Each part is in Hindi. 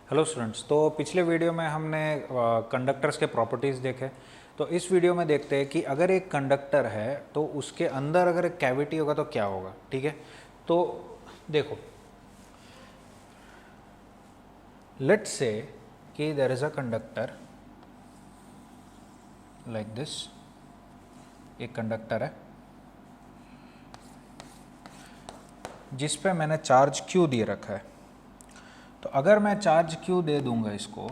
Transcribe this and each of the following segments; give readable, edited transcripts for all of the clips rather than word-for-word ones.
हेलो स्टूडेंट्स, तो पिछले वीडियो में हमने कंडक्टर्स के प्रॉपर्टीज़ देखे। तो इस वीडियो में देखते हैं कि अगर एक कंडक्टर है तो उसके अंदर अगर एक कैविटी होगा तो क्या होगा। ठीक है, तो देखो, लेट्स से कि there is a conductor like this. एक कंडक्टर है जिस पे मैंने चार्ज Q दिए रखा है। तो अगर मैं चार्ज Q दे दूंगा इसको,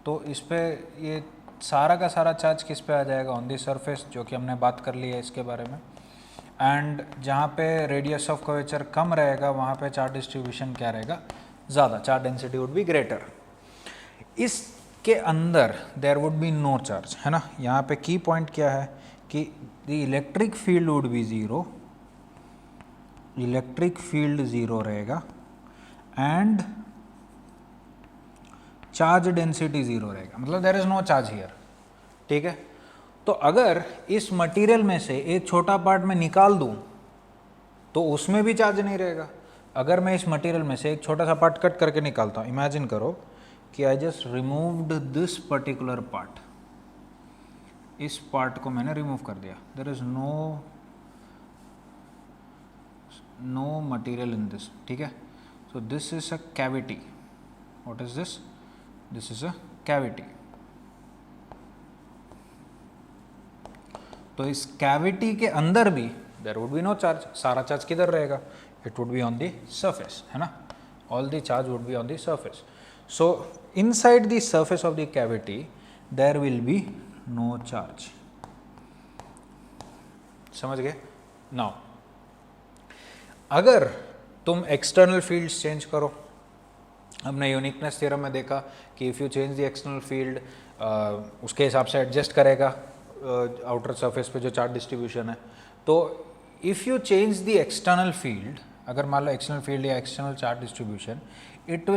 तो इस पे ये सारा का सारा चार्ज किस पे आ जाएगा, ऑन दी सरफेस, जो कि हमने बात कर ली है इसके बारे में। एंड जहाँ पे रेडियस ऑफ कर्वेचर कम रहेगा वहाँ पे चार्ज डिस्ट्रीब्यूशन क्या रहेगा, ज़्यादा, charge density would be greater. इसके अंदर there would be no charge, है ना। यहाँ पे की पॉइंट क्या है कि the electric field would be zero, electric field zero रहेगा एंड चार्ज डेंसिटी ज़ीरो रहेगा, मतलब there is no charge here. ठीक है, तो अगर इस मटेरियल में से एक छोटा पार्ट मैं निकाल दूं तो उसमें भी चार्ज नहीं रहेगा। अगर मैं इस मटेरियल में से एक छोटा सा पार्ट कट करके निकालता हूं, इमेजिन करो कि I just removed this particular part, इस पार्ट को मैंने रिमूव कर दिया, there is no material in this. ठीक है, so this is a cavity. What is this? This is a cavity. तो इस कैविटी के अंदर भी there would be no charge. सारा चार्ज किधर रहेगा? It would be on the surface, है ना। All the charge would be on the surface. So inside the surface of the cavity there will be no charge. समझ गए? नाउ अगर तुम एक्सटर्नल फील्ड्स चेंज करो, हमने यूनिकनेस थ्योरम में देखा कि if you change the external field उसके हिसाब से एडजस्ट करेगा आउटर सरफेस पे जो चार्ज डिस्ट्रीब्यूशन है। तो if you change the external field, अगर मान लो एक्सटर्नल फील्ड या external charge distribution, it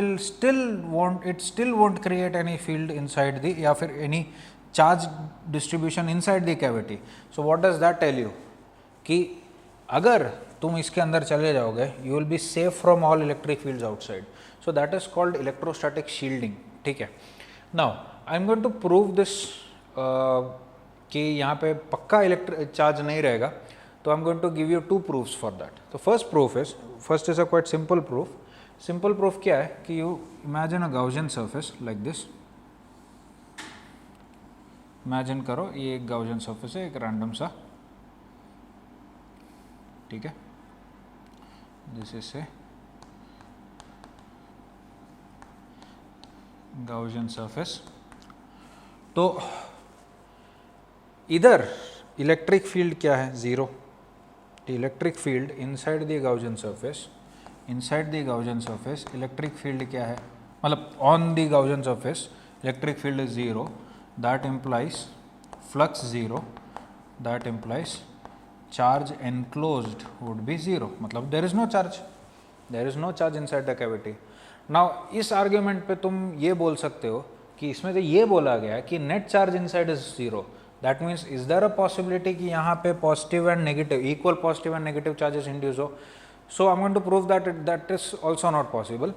still won't create any field inside the, या फिर any charge distribution inside the cavity. So what does that tell you कि अगर तुम इसके अंदर चले जाओगे you will be safe from all electric fields outside. So that is called electrostatic shielding. ठीक है, now I am going to prove this कि यहाँ पे पक्का इलेक्ट्रिक चार्ज नहीं रहेगा। तो I am going to give you two proofs for that. तो first is a quite simple proof. Simple proof क्या है कि you imagine a Gaussian surface like this. Imagine करो ये एक गाउसियन सरफेस है, एक रैंडम सा। ठीक है, this is a Gaussian surface. तो इधर इलेक्ट्रिक फील्ड क्या है? Zero. Electric field inside the Gaussian surface, inside the Gaussian surface electric field क्या है, मतलब on the Gaussian surface electric field is zero. That implies flux zero, that implies charge enclosed would be zero, मतलब there is no charge, there is no charge inside the cavity. Now इस आर्ग्यूमेंट पे तुम ये बोल सकते हो कि इसमें तो ये बोला गया कि net charge inside is zero. That means is there a possibility कि यहाँ पे positive and negative, equal positive and negative charges induce हो? So I am going to prove that is also not possible.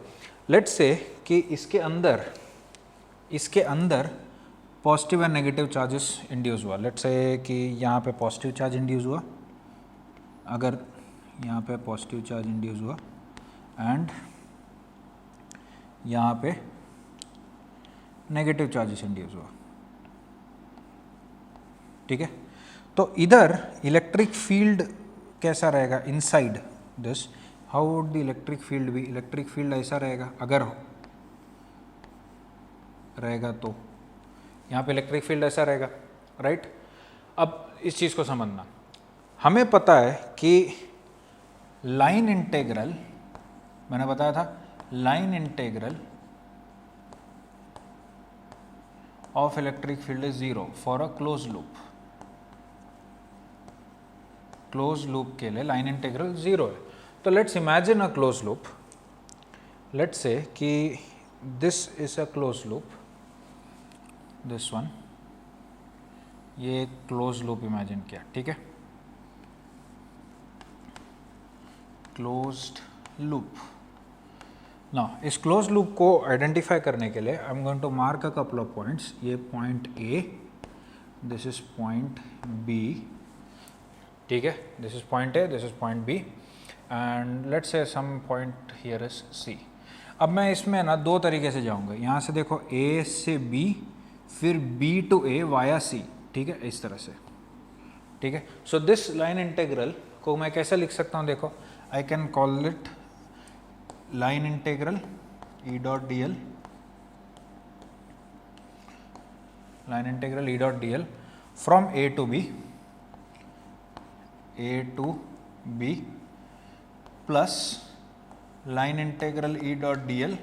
Let's say कि इसके अंदर positive and negative charges induce हुआ। लेट्स से कि यहाँ पे पॉजिटिव चार्ज इंड्यूस हुआ, अगर यहाँ पे पॉजिटिव चार्ज इंड्यूस हुआ एंड यहाँ पे नेगेटिव चार्जेस इंड्यूस हुआ। ठीक है, तो इधर इलेक्ट्रिक फील्ड कैसा रहेगा inside this? How would the electric field भी? इलेक्ट्रिक फील्ड ऐसा रहेगा, अगर रहेगा तो यहाँ पे इलेक्ट्रिक फील्ड ऐसा रहेगा, राइट। अब इस चीज़ को समझना, हमें पता है कि लाइन इंटेग्रल, मैंने बताया था line integral of electric field is zero for a close loop. Close loop के लिए लाइन इंटेग्रल ज़ीरो है। तो let's imagine a close loop. Let's say कि this is a close loop, this one, ये क्लोज लूप इमेजिन किया। ठीक है, क्लोज्ड लूप। ना इस क्लोज लूप को आइडेंटिफाई करने के लिए I am going to mark a couple of points. ये point A, this is point B, ठीक है, this is point A, this is point B, and let's say some point here is C. अब मैं इसमें ना दो तरीके से जाऊंगा. यहाँ से देखो ए से बी, फिर बी टू ए वाया सी, ठीक है, इस तरह से, ठीक है. सो दिस लाइन इंटीग्रल को मैं कैसे लिख सकता हूँ, देखो I can call it line integral E dot D l, line integral E dot D l from A to B, A to B, plus line integral E dot dl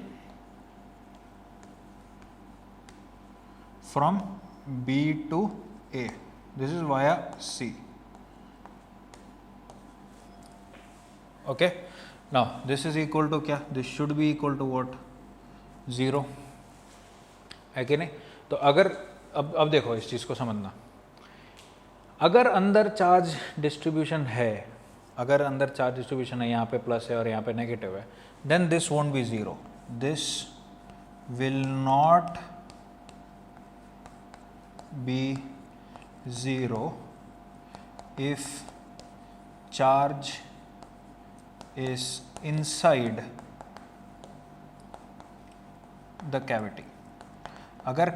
from B to A. This is via C. Okay. Now this is equal to क्या? This should be equal to what? 0 है कि नहीं? तो अगर अब देखो इस चीज़ को समझना. अगर अंदर चार्ज डिस्ट्रीब्यूशन है, अगर अंदर चार्ज डिस्ट्रीब्यूशन है, यहाँ पे प्लस है और यहाँ पे नेगेटिव है, then this won't be zero. This will not be zero if charge is inside the cavity. अगर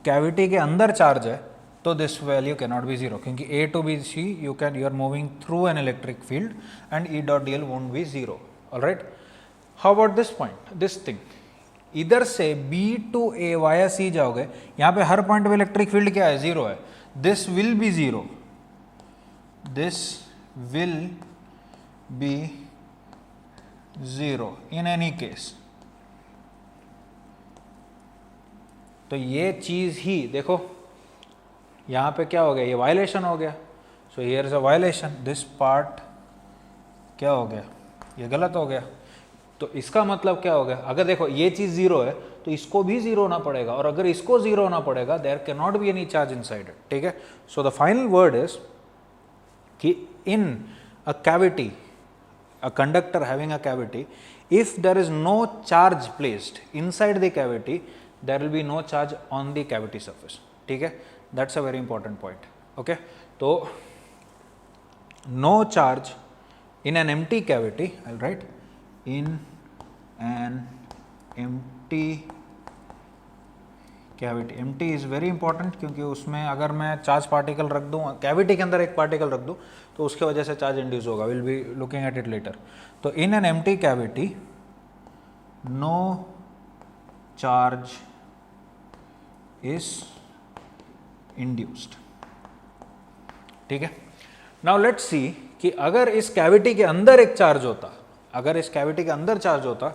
कैविटी के अंदर चार्ज है तो this value can not be zero, क्योंकि A to B C you are moving through an electric field and E dot D L won't be zero. Alright, how about this point, this thing, इधर से B to A via C जाओगे, यहाँ पे हर पॉइंट पे इलेक्ट्रिक फील्ड क्या है, जीरो है. This will be zero, this will be zero in any case. तो ये चीज ही देखो, यहाँ पे क्या हो गया, ये वायलेशन हो गया. So here is a violation, this part क्या हो गया, ये गलत हो गया. तो इसका मतलब क्या हो गया, अगर देखो ये चीज जीरो है तो इसको भी जीरो होना पड़ेगा, और अगर इसको जीरो होना पड़ेगा there can not be any charge inside it. ठीक है. So the final word is कि in a cavity, a conductor having a cavity, if there is no charge placed inside the cavity, there will be no charge on the cavity surface. ठीक है, that's a very important point. Okay, तो no charge in an empty cavity, I'll write in an empty cavity. Empty is very important, क्योंकि उसमें अगर मैं चार्ज पार्टिकल रख दूँ, कैविटी के अंदर एक पार्टिकल रख दूँ, तो उसके वजह से चार्ज इंड्यूस होगा. Will be looking at it later. तो in an empty cavity no charge is induced. ठीक है. नाउ लेट्स सी कि अगर इस कैविटी के अंदर एक चार्ज होता, अगर इस कैविटी के अंदर चार्ज होता,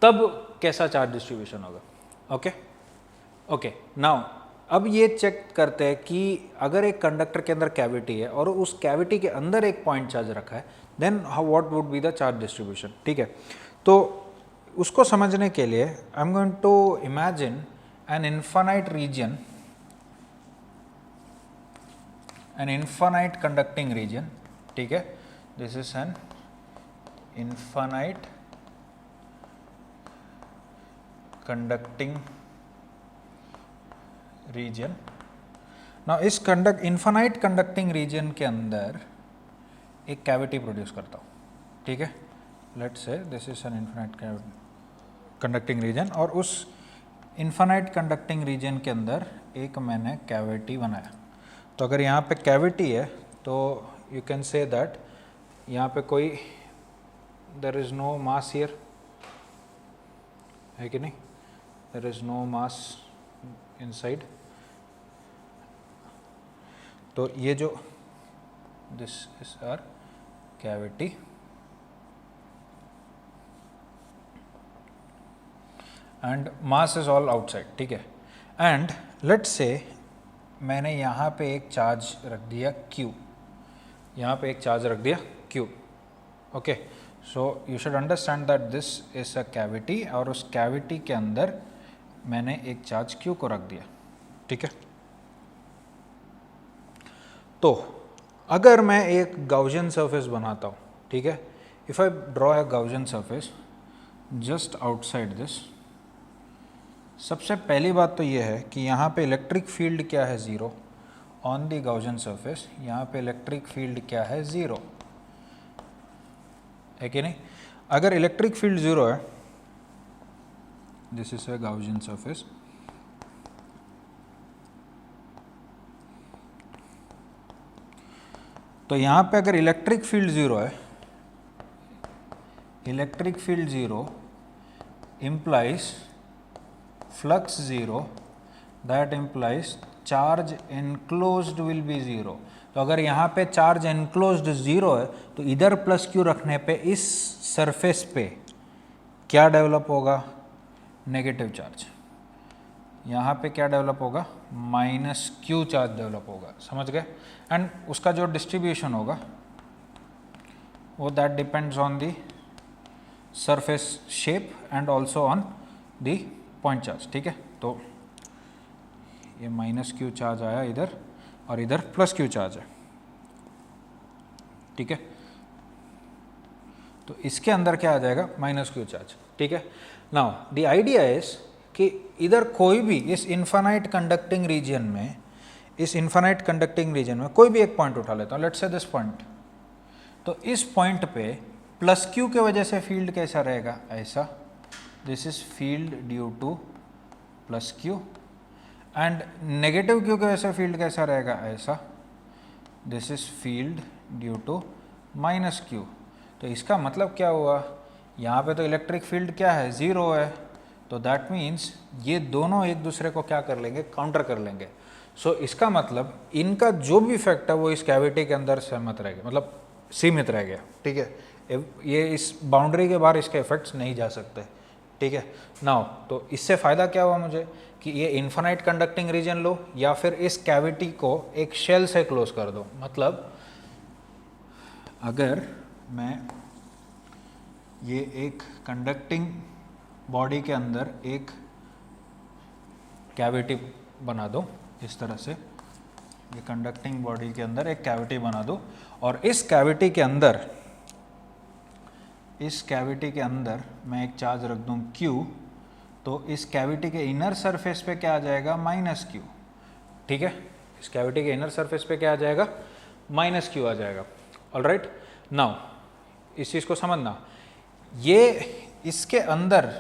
तब कैसा चार्ज डिस्ट्रीब्यूशन होगा. Okay okay. नाउ अब ये चेक करते हैं कि अगर एक कंडक्टर के अंदर कैविटी है और उस कैविटी के अंदर एक पॉइंट चार्ज रखा है, then how what would be the charge distribution. ठीक है. तो उसको समझने के लिए I am going to imagine an infinite region, an infinite conducting region. ठीक है. This is an infinite conducting region. Now इस इनफाइनाइट कंडक्टिंग रीजन के अंदर एक कैविटी प्रोड्यूस करता हूँ. ठीक है. Let's say this is an infinite conducting region, और उस इनफाइनाइट कंडक्टिंग रीजन के अंदर एक मैंने कैविटी बनाया. तो अगर यहाँ पे कैविटी है तो यू कैन से दैट यहाँ पे कोई there is no mass here, है कि नहीं, there is no mass inside. तो ये जो this is our cavity, and mass is all outside. ठीक है. एंड लेट्स से मैंने यहाँ पे एक चार्ज रख दिया Q, यहाँ पे एक चार्ज रख दिया Q. Okay. So you should understand that this is a cavity, और उस कैविटी के अंदर मैंने एक चार्ज Q को रख दिया. ठीक है. तो अगर मैं एक गाउसियन सरफेस बनाता हूँ, ठीक है, if I draw a Gaussian surface, just outside this. सबसे पहली बात तो ये है कि यहाँ पे इलेक्ट्रिक फील्ड क्या है, zero on the Gaussian surface. यहाँ पे इलेक्ट्रिक फील्ड क्या है, ज़ीरो है कि नहीं। अगर इलेक्ट्रिक फील्ड ज़ीरो है, this is a Gaussian surface, तो यहाँ पे अगर इलेक्ट्रिक फील्ड ज़ीरो है, electric field zero implies flux zero, that implies charge enclosed will be zero। तो अगर यहाँ पे चार्ज enclosed ज़ीरो है तो इधर प्लस क्यू रखने पे इस सरफेस पे क्या डेवलप होगा, नेगेटिव चार्ज। यहाँ पे क्या डेवलप होगा, माइनस क्यू चार्ज डेवलप होगा, समझ गए। एंड उसका जो डिस्ट्रीब्यूशन होगा वो that depends on the surface shape and also on the point charge, ठीक है। तो ये माइनस क्यू चार्ज आया इधर और इधर प्लस क्यू चार्ज है, ठीक है। तो इसके अंदर क्या आ जाएगा, माइनस क्यू चार्ज, ठीक है। नाउ द आइडिया इज कि इधर कोई भी इस इन्फानाइट कंडक्टिंग रीजन में, इस इन्फानाइट कंडक्टिंग रीजन में कोई भी एक पॉइंट उठा लेता हूँ, लेट्स से दिस पॉइंट। तो इस पॉइंट पे प्लस क्यू के वजह से फील्ड कैसा रहेगा, ऐसा, this is field due to plus Q. And negative Q की वजह से फील्ड कैसा रहेगा, ऐसा, this is field due to minus Q. तो इसका मतलब क्या हुआ, यहाँ पे तो इलेक्ट्रिक फील्ड क्या है, ज़ीरो है, तो दैट मीन्स ये दोनों एक दूसरे को क्या कर लेंगे, काउंटर कर लेंगे। सो इसका मतलब इनका जो भी इफेक्ट है वो इस कैविटी के अंदर सहमत रह गया, मतलब सीमित रह गया, ठीक है। ये इस बाउंड्री के बाहर इसके इफेक्ट्स नहीं जा सकते, ठीक है। नाउ तो इससे फ़ायदा क्या हुआ मुझे कि ये इन्फानाइट कंडक्टिंग रीजन लो या फिर इस कैविटी को एक शेल से क्लोज कर दो। मतलब अगर मैं ये एक कंडक्टिंग बॉडी के अंदर एक कैविटी बना दो इस तरह से, ये कंडक्टिंग बॉडी के अंदर एक कैविटी बना दो और इस कैविटी के अंदर मैं एक चार्ज रख दूं Q, तो इस कैविटी के इनर सरफेस पे क्या आ जाएगा, माइनस क्यू, ठीक है। इस कैविटी के इनर सरफेस पे क्या आ जाएगा, माइनस क्यू आ जाएगा। ऑलराइट, नाउ इस चीज़ को समझना, ये इसके अंदर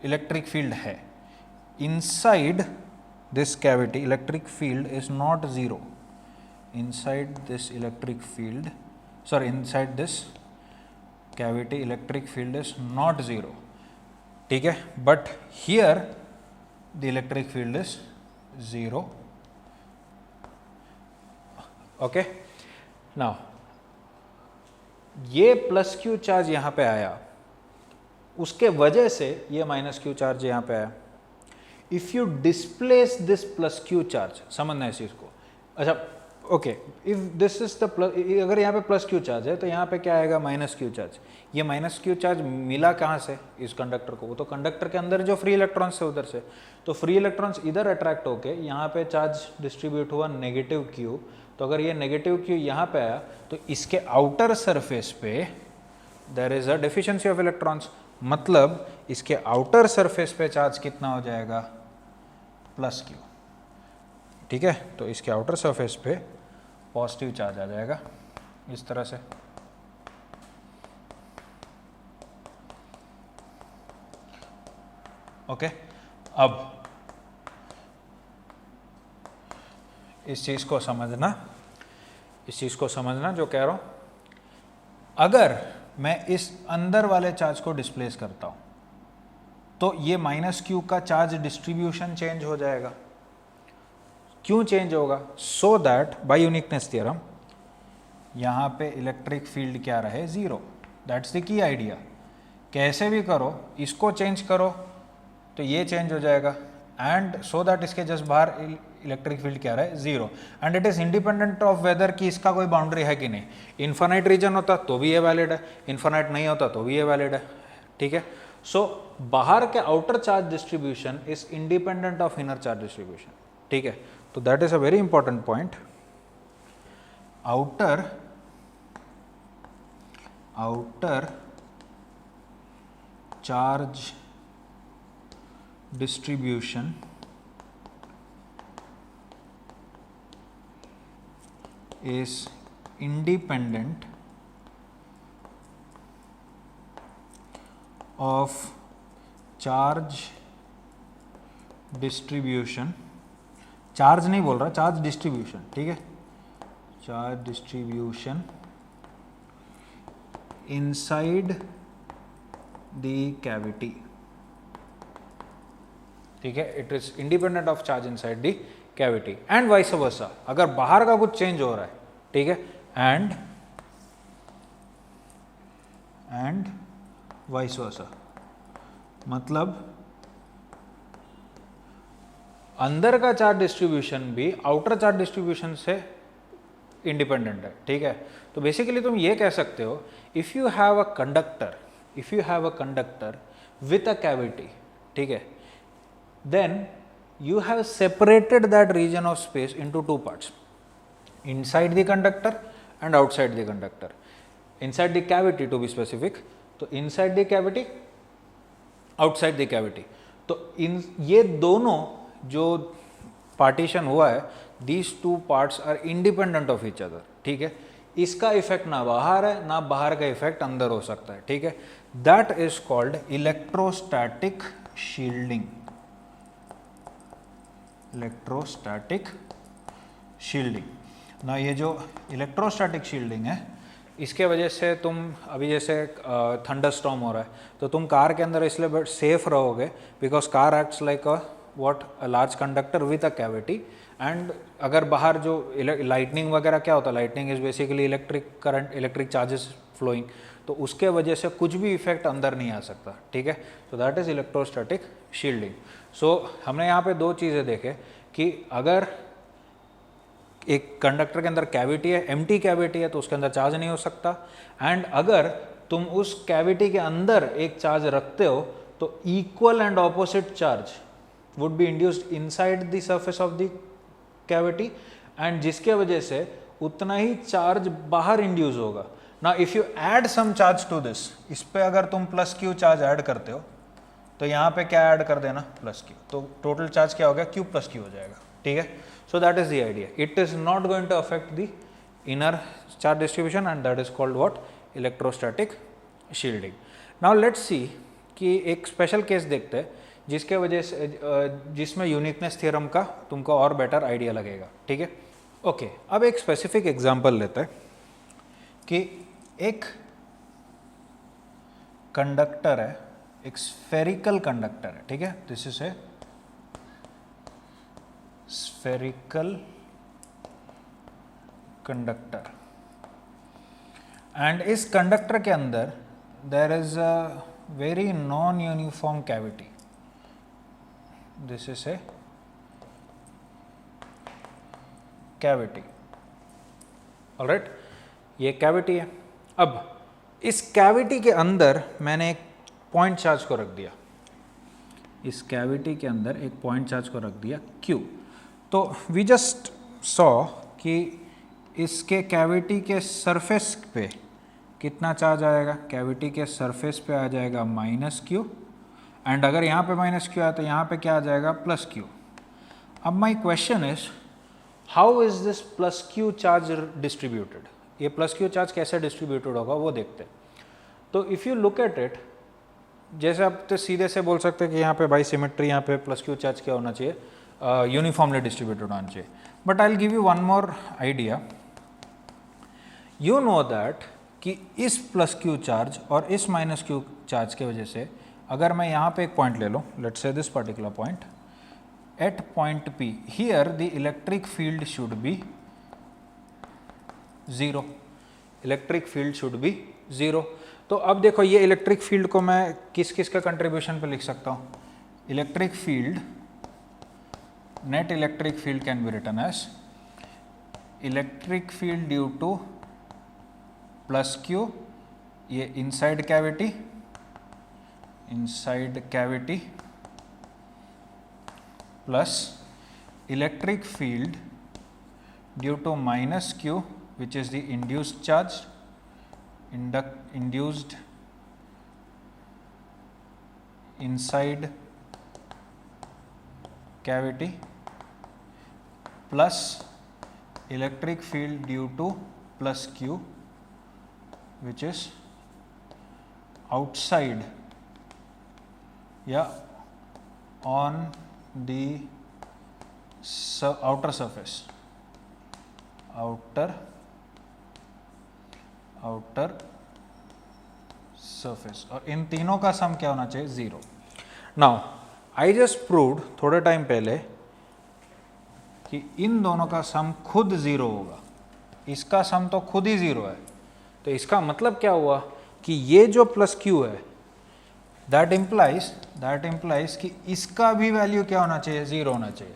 इलेक्ट्रिक फील्ड है, inside this cavity electric field is not zero, inside this electric field, sorry inside this cavity electric field is not zero, ठीक है। but here the electric field is zero, okay। now ये प्लस क्यू चार्ज यहाँ पे आया, उसके वजह से ये माइनस क्यू चार्ज यहाँ पे आया। If you displace this plus Q charge, समझना इस चीज को, अच्छा okay, if this is the plus, अगर यहाँ पे प्लस क्यू चार्ज है तो यहाँ पे क्या आएगा, माइनस क्यू चार्ज। ये माइनस क्यू चार्ज मिला कहाँ से इस कंडक्टर को, वो तो कंडक्टर के अंदर जो फ्री इलेक्ट्रॉन्स है उधर से, तो फ्री इलेक्ट्रॉन्स इधर अट्रैक्ट होके यहाँ पे चार्ज डिस्ट्रीब्यूट हुआ नेगेटिव क्यू। तो अगर ये नेगेटिव क्यू यहाँ पे आया तो इसके आउटर सरफेस पे there is a deficiency of electrons, मतलब इसके आउटर सरफेस पे चार्ज कितना हो जाएगा, प्लस क्यू, ठीक है। तो इसके आउटर सरफेस पे पॉजिटिव चार्ज आ जाएगा इस तरह से, ओके। अब इस चीज को समझना, इस चीज को समझना जो कह रहा हूं, अगर मैं इस अंदर वाले चार्ज को डिस्प्लेस करता हूं तो ये माइनस क्यू का चार्ज डिस्ट्रीब्यूशन चेंज हो जाएगा। क्यों चेंज होगा, so that bye uniqueness theorem यहाँ पे इलेक्ट्रिक फील्ड क्या रहे, zero. That's the key idea. कैसे भी करो इसको चेंज करो तो ये चेंज हो जाएगा, एंड सो दैट इसके जस्ट बाहर इलेक्ट्रिक फील्ड क्या रहे, zero. And it is independent of whether कि इसका कोई बाउंड्री है कि नहीं। इन्फानाइट रीजन होता तो भी ये वैलिड है, इन्फानाइट नहीं होता तो भी ये वैलिड है, ठीक है। सो बाहर के outer charge distribution is independent of inner charge distribution, ठीक है। तो that is a very important point. Outer charge distribution is independent of charge distribution, charge नहीं बोल रहा, चार्ज डिस्ट्रीब्यूशन, ठीक है, charge distribution inside the cavity, ठीक है, it is independent of charge inside the cavity and vice versa, अगर बाहर का कुछ चेंज हो रहा है, ठीक है, एंड वाइस वर्सा, मतलब अंदर का चार्ज डिस्ट्रीब्यूशन भी आउटर चार्ज डिस्ट्रीब्यूशन से इंडिपेंडेंट है, ठीक है। तो बेसिकली तुम ये कह सकते हो, if you have a conductor with a cavity, ठीक है, then you have separated that region of space into two parts, inside the conductor and outside the conductor, inside the cavity to be specific, तो inside the cavity, outside the cavity, तो इन ये दोनों जो पार्टीशन हुआ है, these two parts are independent of each other, ठीक है, इसका इफेक्ट ना बाहर है ना बाहर का इफेक्ट अंदर हो सकता है, ठीक है, that is called electrostatic shielding, electrostatic shielding ना, ये जो इलेक्ट्रोस्टैटिक शील्डिंग है, इसके वजह से तुम अभी जैसे थंडर स्टॉर्म हो रहा है तो तुम कार के अंदर इसलिए सेफ रहोगे, because car acts like a large conductor with a cavity, and अगर बाहर जो लाइटनिंग वगैरह क्या होता है, lightning is basically electric current, electric charges flowing, तो उसके वजह से कुछ भी इफेक्ट अंदर नहीं आ सकता, ठीक है, so that is electrostatic shielding. So हमने यहाँ पे दो चीज़ें देखे कि अगर एक कंडक्टर के अंदर कैविटी है, एम्प्टी कैविटी है, तो उसके अंदर चार्ज नहीं हो सकता, एंड अगर तुम उस कैविटी के अंदर एक चार्ज रखते हो तो equal and opposite charge would be induced inside the surface of the cavity, and जिसके वजह से उतना ही चार्ज बाहर इंड्यूस होगा। ना if you add some charge to this, इस पे अगर तुम प्लस क्यू चार्ज ऐड करते हो तो यहाँ पे क्या ऐड कर देना, प्लस क्यू, तो टोटल चार्ज क्या हो गया, क्यू प्लस क्यू हो जाएगा, ठीक है। So that is the idea, it is not going to affect the inner charge distribution and that is called what, electrostatic shielding. Now let's see कि एक स्पेशल केस देखते हैं जिसके वजह से जिसमें यूनिकनेस थ्योरम का तुमको और बेटर आइडिया लगेगा, ठीक है। ओके, अब एक स्पेसिफिक एग्जांपल लेते हैं कि एक कंडक्टर है, एक स्फेरिकल कंडक्टर है, ठीक है, this is a spherical conductor, and इस कंडक्टर के अंदर there is a very non uniform cavity, this is a cavity, alright, ये कैविटी है। अब इस कैविटी के अंदर मैंने एक पॉइंट चार्ज को रख दिया, इस कैविटी के अंदर एक पॉइंट चार्ज को रख दिया Q, तो वी जस्ट सॉ कि इसके कैविटी के सरफेस पे कितना चार्ज आएगा, कैविटी के सरफेस पे आ जाएगा -Q, एंड अगर यहाँ पे -Q आया तो यहाँ पे क्या आ जाएगा, +Q। अब my question is how is this +Q charge distributed, ये +Q चार्ज कैसे डिस्ट्रीब्यूटेड होगा वो देखते हैं। तो if you look at it, जैसे आप तो सीधे से बोल सकते हैं कि यहाँ पे बाई सिमेट्री, यहाँ पे +Q चार्ज क्या होना चाहिए, यूनिफॉर्मली डिस्ट्रीब्यूटेड होना चाहिए, but I will give you one more idea. You know that कि इस +Q चार्ज और इस -Q चार्ज की वजह से अगर मैं यहाँ पे एक पॉइंट ले लूँ, let's say this particular point, at point P, here the electric field should be 0, electric field should be 0। तो अब देखो ये इलेक्ट्रिक फील्ड को मैं किस किस का कंट्रीब्यूशन पे लिख सकता हूँ, electric field, net electric field can be written as electric field due to +Q, ये inside cavity plus electric field due to -Q which is the induced charge, induced inside cavity plus electric field due to plus Q which is outside या on the outer surface, outer surface, और इन तीनों का सम क्या होना चाहिए? 0. नाउ आई जस्ट प्रूव्ड थोड़े टाइम पहले कि इन दोनों का सम खुद 0 होगा, इसका सम तो खुद ही 0 है, तो इसका मतलब क्या हुआ कि ये जो प्लस क्यू है दैट इम्प्लाइज कि इसका भी वैल्यू क्या होना चाहिए? 0 होना चाहिए.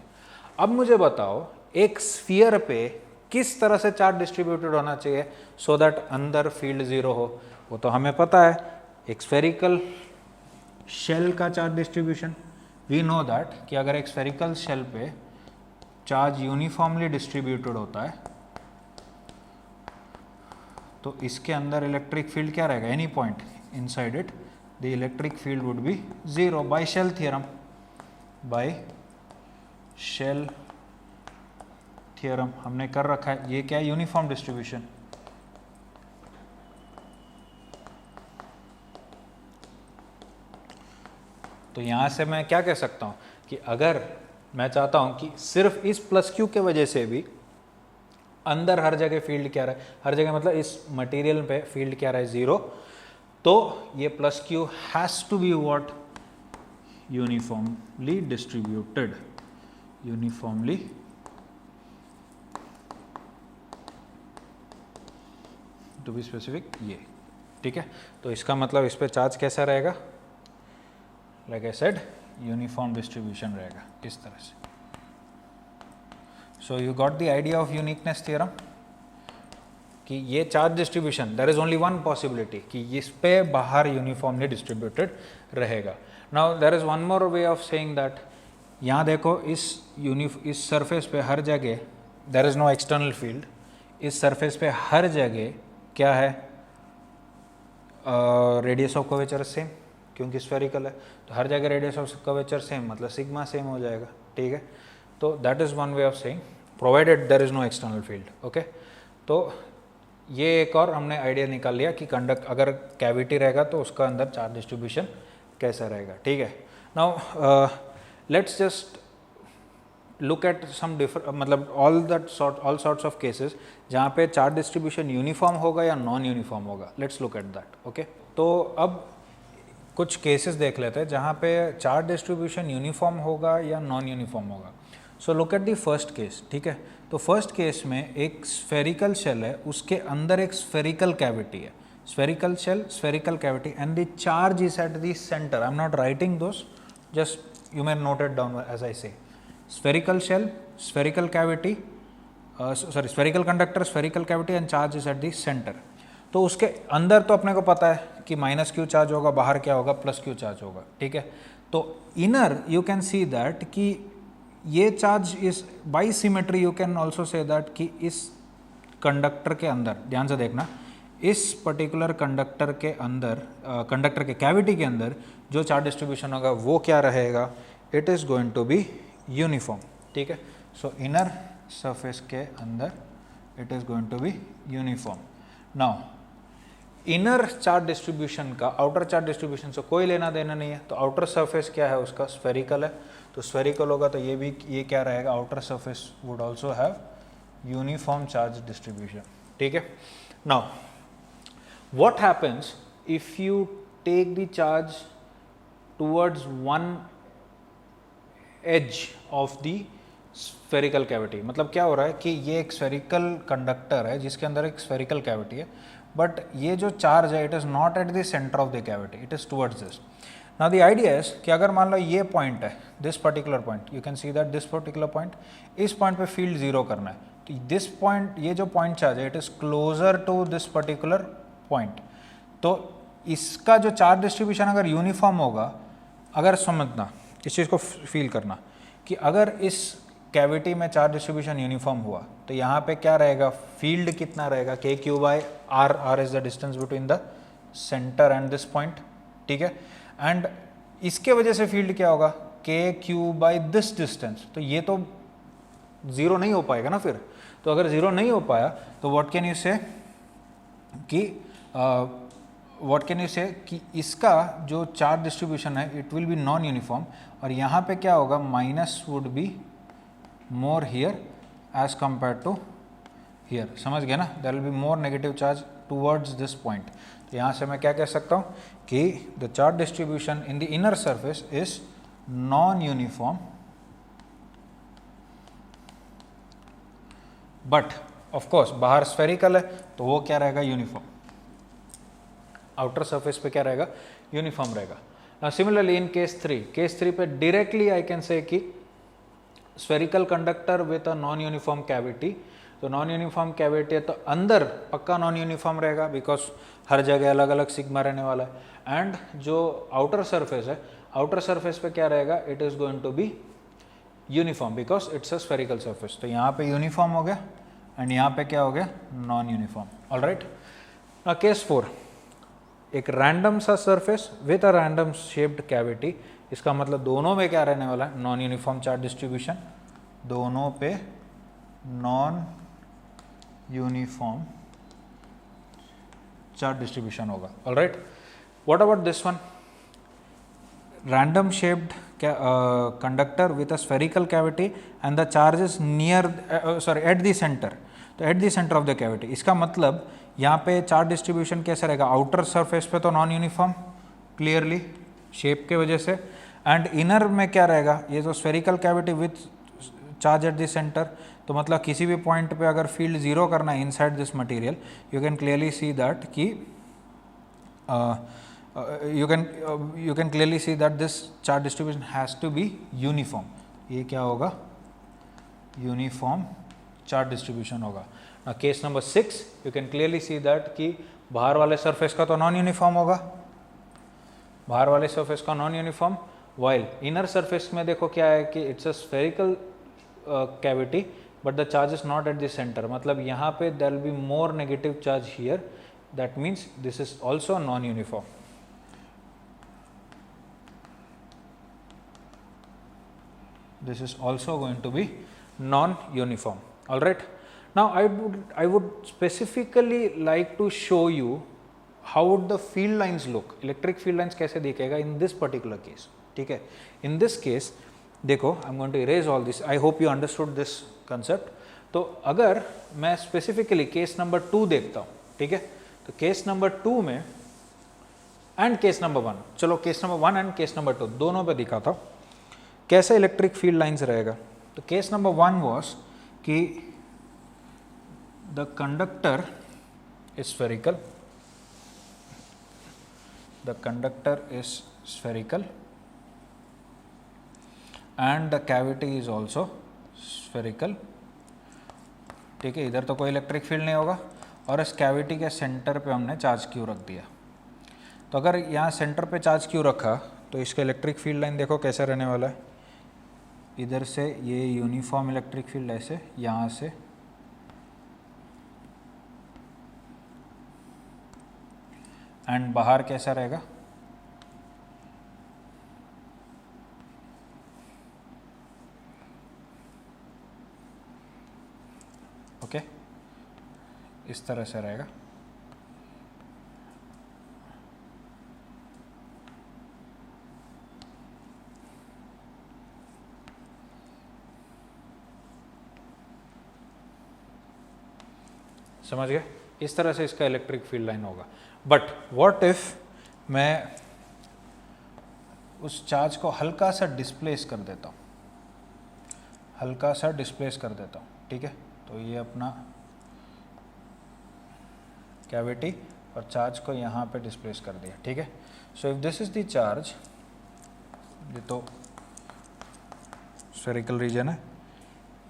अब मुझे बताओ एक स्फीयर पे किस तरह से चार्ज डिस्ट्रीब्यूटेड होना चाहिए सो दैट अंदर फील्ड 0 हो? वो तो हमें पता है, एक स्फेरिकल शेल का charge distribution. We know that कि अगर एक स्फेरिकल शेल पे चार्ज यूनिफॉर्मली डिस्ट्रीब्यूटेड होता है तो इसके अंदर इलेक्ट्रिक फील्ड क्या रहेगा? Any point inside it the electric field would be 0 by shell theorem. Shell theorem हमने कर रखा है. ये क्या है? Uniform distribution. तो यहां से मैं क्या कह सकता हूं कि अगर मैं चाहता हूं कि सिर्फ इस प्लस क्यू के वजह से भी अंदर हर जगह फील्ड क्या रहा है, हर जगह मतलब इस मटेरियल पे फील्ड क्या रहा है? 0. तो ये plus Q has to be what? Uniformly distributed. Uniformly to be specific ये. ठीक है, तो इसका मतलब इस पे चार्ज कैसा रहेगा? Like I said uniform distribution रहेगा इस तरह से. So you got the idea of uniqueness theorem कि ये charge distribution there is only one possibility कि इस पे बाहर यूनिफॉर्मली डिस्ट्रीब्यूटेड रहेगा. Now there is one more way of saying that. यहाँ देखो इस सरफेस पे हर जगह there is no external field. इस सरफेस पे हर जगह क्या है? रेडियस ऑफ कर्वेचर सेम, क्योंकि स्फेरिकल है तो हर जगह रेडियस ऑफ कर्वेचर सेम मतलब सिग्मा सेम हो जाएगा. ठीक है, तो that is one way of saying provided there is no external field. Okay, तो ये एक और हमने आइडिया निकाल लिया कि अगर कैविटी रहेगा तो उसका अंदर चार्ज डिस्ट्रीब्यूशन कैसा रहेगा. ठीक है, now let's just look at some मतलब ऑल सॉर्ट्स ऑफ केसेस जहाँ पे चार्ज डिस्ट्रीब्यूशन यूनिफॉर्म होगा या नॉन यूनिफॉर्म होगा. Let's look at that. Okay, तो अब कुछ केसेस देख लेते हैं जहाँ पे चार्ज डिस्ट्रीब्यूशन यूनिफॉर्म होगा या नॉन यूनिफॉर्म होगा. So look at the first case. ठीक है, तो फर्स्ट केस में एक स्फेरिकल शेल है, उसके अंदर एक स्फेरिकल कैविटी है. Spherical shell, spherical cavity and the charge is at the center. I am not writing those, just you may note it down as I say. Spherical shell, spherical cavity, spherical conductor, spherical cavity and charge is at the center. तो उसके अंदर तो अपने को पता है कि माइनस क्यू चार्ज होगा, बाहर क्या होगा? प्लस क्यू चार्ज होगा. ठीक है, तो inner you can see that कि ये charge is by symmetry. You can also say that कि इस कंडक्टर के अंदर, ध्यान से देखना, इस पर्टिकुलर कंडक्टर के अंदर, कंडक्टर के कैविटी के अंदर जो चार्ज डिस्ट्रीब्यूशन होगा वो क्या रहेगा? It is going to be uniform. ठीक है, सो इनर सरफेस के अंदर it is going to be uniform. Now inner charge distribution का आउटर चार्ज डिस्ट्रीब्यूशन से कोई लेना देना नहीं है. तो आउटर सरफेस क्या है? उसका स्फेरिकल है, तो स्फेरिकल होगा तो ये क्या रहेगा? Outer surface would also have uniform charge distribution. ठीक है, now what happens if you take the charge towards one edge of the spherical cavity. मतलब क्या हो रहा है कि ये एक स्फेरिकल कंडक्टर है जिसके अंदर एक स्फेरिकल कैविटी है, बट ये जो चार्ज है it is not at the centre of the cavity, it is towards this. Now the idea is कि अगर मान लो ये पॉइंट है, this particular point, you can see that this particular point, इस पॉइंट पे फील्ड 0 करना है. तो दिस पॉइंट, ये जो पॉइंट चार्ज है it is closer to this particular point. तो इसका जो चार्ज डिस्ट्रीब्यूशन अगर यूनिफॉर्म होगा, अगर समझना इस चीज़ को फील करना कि अगर इस कैविटी में चार्ज डिस्ट्रीब्यूशन यूनिफॉर्म हुआ तो यहाँ पे क्या रहेगा? फील्ड कितना रहेगा? K Q by r. R is the distance between the centre and this point. ठीक है, एंड इसके वजह से फील्ड क्या होगा, के क्यू बाई दिस डिस्टेंस, तो ये तो ज़ीरो नहीं हो पाएगा ना फिर। तो अगर ज़ीरो नहीं हो पाया तो व्हाट कैन यू से कि व्हाट कैन यू से कि इसका जो चार्ज डिस्ट्रीब्यूशन है it will be non uniform, और यहाँ पे क्या होगा, minus would be more here as compare to here, समझ गया ना, there will be more negative charge towards this point. तो यहाँ से मैं क्या कह सकता हूँ कि the charge distribution in the inner surface is non uniform, but of course बाहर स्फेरिकल है तो वो क्या रहेगा, यूनिफॉर्म, आउटर सरफेस पे क्या रहेगा, यूनिफॉर्म रहेगा। नाउ सिमिलरली इन केस 3 पे डायरेक्टली आई कैन से कि spherical conductor with a non uniform cavity, तो नॉन यूनिफॉर्म कैविटी है तो अंदर पक्का नॉन यूनिफॉर्म रहेगा बिकॉज हर जगह अलग अलग सिग्मा रहने वाला है। एंड जो आउटर सरफेस है, आउटर सरफेस पे क्या रहेगा, it is going to be uniform because it's a spherical surface. तो यहाँ पे यूनिफॉर्म हो गया एंड यहाँ पे क्या हो गया, नॉन यूनिफॉर्म। ऑलराइट, केस 4, एक रैंडम सा surface with a random shaped cavity, इसका मतलब दोनों में क्या रहने वाला है, नॉन यूनिफॉर्म चार्ज डिस्ट्रीब्यूशन, दोनों पे नॉन यूनिफॉर्म चार्ज डिस्ट्रीब्यूशन होगा। Alright, what about this one, random shaped conductor with a spherical cavity and the charge is near at the center, तो at the center of the cavity, इसका मतलब यहाँ पे चार्ज डिस्ट्रीब्यूशन कैसा रहेगा, आउटर सरफेस पे तो नॉन यूनिफॉर्म क्लियरली शेप के वजह से, एंड इनर में क्या रहेगा, ये तो spherical cavity with charge at the center, तो मतलब किसी भी पॉइंट पे अगर फील्ड जीरो करना है inside this material, you can clearly see that कि you can clearly see that this charge distribution has to be uniform, ये क्या होगा, यूनिफॉर्म चार्ज डिस्ट्रीब्यूशन होगा। ना case number 6 you can clearly see that कि बाहर वाले सरफेस का तो नॉन यूनिफॉर्म होगा, बाहर वाले सरफेस का non uniform, while inner surface में देखो क्या है कि it's a spherical cavity but the charge is not at the centre, मतलब यहाँ पे there will be more negative charge here, that means this is also non uniform. This is also going to be non-uniform. All right. Now I would specifically like to show you how would the field lines look. Electric field lines कैसे दिखेगा in this particular case. ठीक है. In this case देखो I'm going to erase all this. I hope you understood this concept. तो अगर मैं specifically case number 2 देखता हूँ, ठीक है, तो case number 2 में and case number 1, चलो case number 1 and case number 2 दोनों पे दिखाता हूँ कैसे इलेक्ट्रिक फील्ड लाइंस रहेगा। तो केस नंबर 1 वाज कि the conductor is spherical, the conductor is spherical and the cavity is also spherical, ठीक है, इधर तो कोई इलेक्ट्रिक फील्ड नहीं होगा और इस कैविटी के सेंटर पे हमने चार्ज क्यू रख दिया। तो अगर यहाँ सेंटर पे चार्ज क्यू रखा तो इसका इलेक्ट्रिक फील्ड लाइन देखो कैसे रहने वाला है, इधर से ये यूनिफॉर्म इलेक्ट्रिक फील्ड ऐसे, यहाँ से एंड बाहर कैसा रहेगा, ओके, इस तरह से रहेगा। समझ गए, इस तरह से इसका इलेक्ट्रिक फील्ड लाइन होगा। बट व्हाट इफ मैं उस चार्ज को हल्का सा डिस्प्लेस कर देता हूँ, हल्का सा डिस्प्लेस कर देता हूँ, ठीक है, तो ये अपना कैविटी और चार्ज को यहाँ पे डिस्प्लेस कर दिया, ठीक है। So if this is the charge, ये तो स्फेरिकल रीजन है,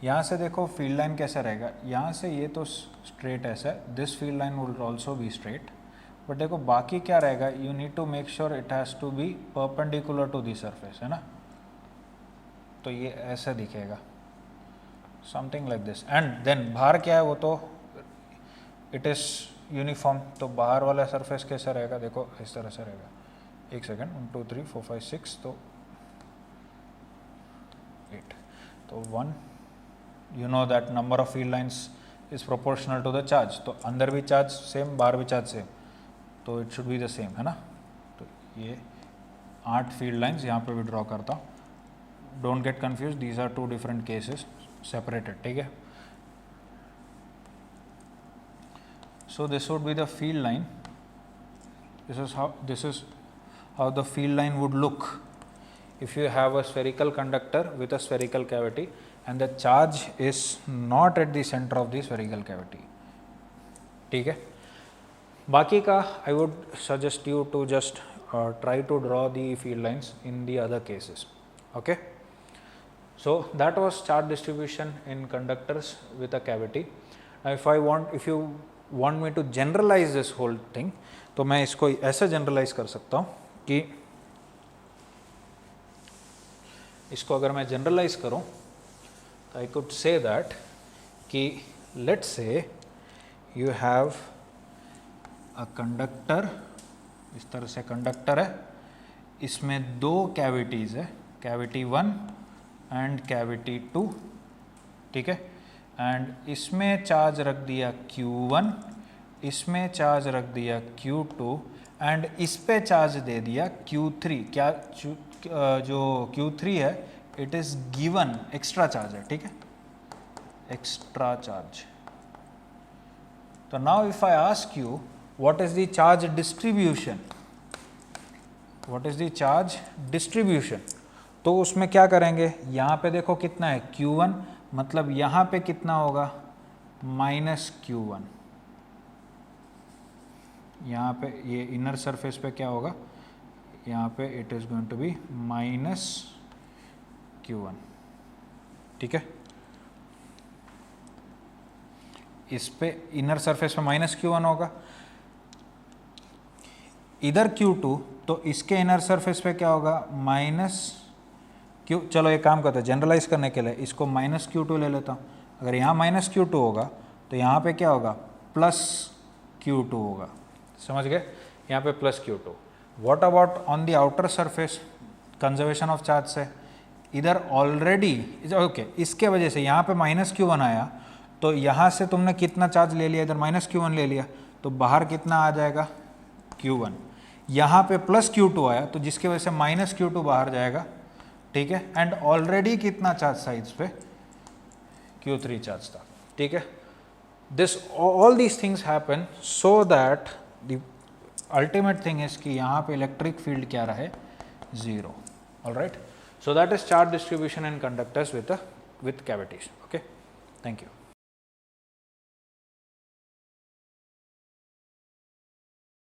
यहाँ से देखो फील्ड लाइन कैसा रहेगा, यहाँ से ये तो स्ट्रेट ऐसा है, this field line will also be straight, but देखो बाकी क्या रहेगा, you need to make sure it has to be perpendicular to the surface, है ना, तो ये ऐसा दिखेगा, something like this. And then बाहर क्या है, वो तो इट इज़ यूनिफॉर्म, तो बाहर वाला सरफेस कैसा रहेगा, देखो इस तरह से रहेगा, एक सेकेंड, 1 2 3 4 5 6 तो 8, तो 1, you know that number of field lines is proportional to the charge, तो अंदर भी चार्ज सेम, बाहर भी चार्ज सेम, तो it should be the same, है ना। तो ये 8 फील्ड लाइंस यहाँ पे भी ड्रॉ करता हूँ, don't get confuse, these are 2 different cases separated, ठीक है। So this would be the field line. This is how the field line would look if you have a spherical conductor with a spherical cavity and the charge is not at the center of the spherical cavity. ठीक है, बाकी का I would suggest you to just try to draw the field lines in the other cases. Okay, so that was charge distribution in conductors with a cavity. Now if you want me to generalize this whole thing, तो मैं इसको ऐसे जनरलाइज कर सकता हूँ कि इसको अगर मैं जनरलाइज करूँ तो आई कुड से दैट कि let's say you have a conductor, इस तरह से कंडक्टर है, इसमें 2 कैविटीज़ है, कैविटी 1 एंड कैविटी 2, ठीक है, एंड इसमें चार्ज रख दिया Q1, इसमें चार्ज रख दिया Q2 एंड इस पे चार्ज दे दिया Q3। क्या जो Q3 है it is given extra charge है, ठीक है, एक्स्ट्रा चार्ज। तो now if I ask you what is the charge distribution, what is the charge distribution, तो उसमें क्या करेंगे, यहाँ पे देखो कितना है Q1, मतलब यहाँ पे कितना होगा -Q1, यहाँ पे ये इनर सरफेस पे क्या होगा, यहाँ पे it is going to be -Q1, ठीक है, इस पे इनर सरफेस पे -Q1 होगा, इधर Q2, तो इसके इनर सरफेस पे क्या होगा -Q, चलो एक काम करते हैं जनरलाइज करने के लिए इसको -Q2 ले लेता हूँ, अगर यहाँ -Q2 होगा तो यहाँ पे क्या होगा +Q2 होगा, समझ गए, यहाँ पे +Q2। What about on the outer surface, conservation of charge से इधर ऑलरेडी ओके, इसके वजह से यहाँ पे -Q1 आया, तो यहाँ से तुमने कितना चार्ज ले लिया, इधर -Q1 ले लिया, तो बाहर कितना आ जाएगा Q1, यहाँ पे +Q2 आया, तो जिसकी वजह से -Q2 बाहर जाएगा, ठीक है, एंड ऑलरेडी कितना चार्ज साइड्स पे Q3 चार्ज था, ठीक है। This all these things happen so that the ultimate thing is कि यहाँ पे इलेक्ट्रिक फील्ड क्या रहे 0, alright. So that is charge distribution in conductors with cavities. Okay, thank you.